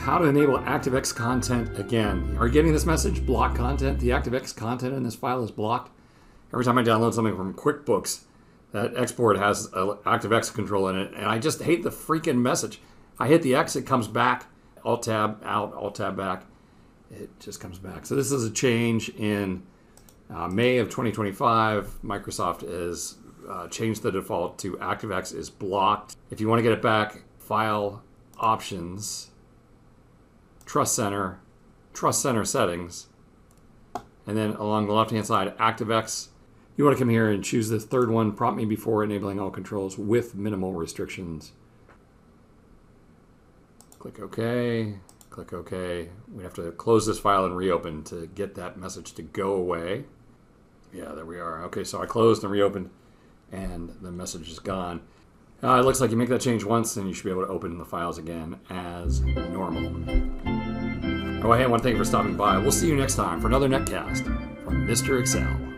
how to enable ActiveX content again. Are you getting this message? Block content. The ActiveX content in this file is blocked. Every time I download something from QuickBooks, that export has an ActiveX control in it, and I just hate the freaking message. I hit the X, it comes back. Alt-tab out, Alt-tab back. It just comes back. So this is a change in May of 2025. Microsoft has changed the default to ActiveX is blocked. If you want to get it back, File, Options, Trust Center settings, and then along the left-hand side, ActiveX. You want to come here and choose the third one, prompt me before enabling all controls with minimal restrictions. Click OK, click OK. We have to close this file and reopen to get that message to go away. Yeah, there we are. Okay, so I closed and reopened, and the message is gone. It looks like you make that change once, and you should be able to open the files again as normal. Oh, hey, I want to thank you for stopping by. We'll see you next time for another netcast from Mr. Excel.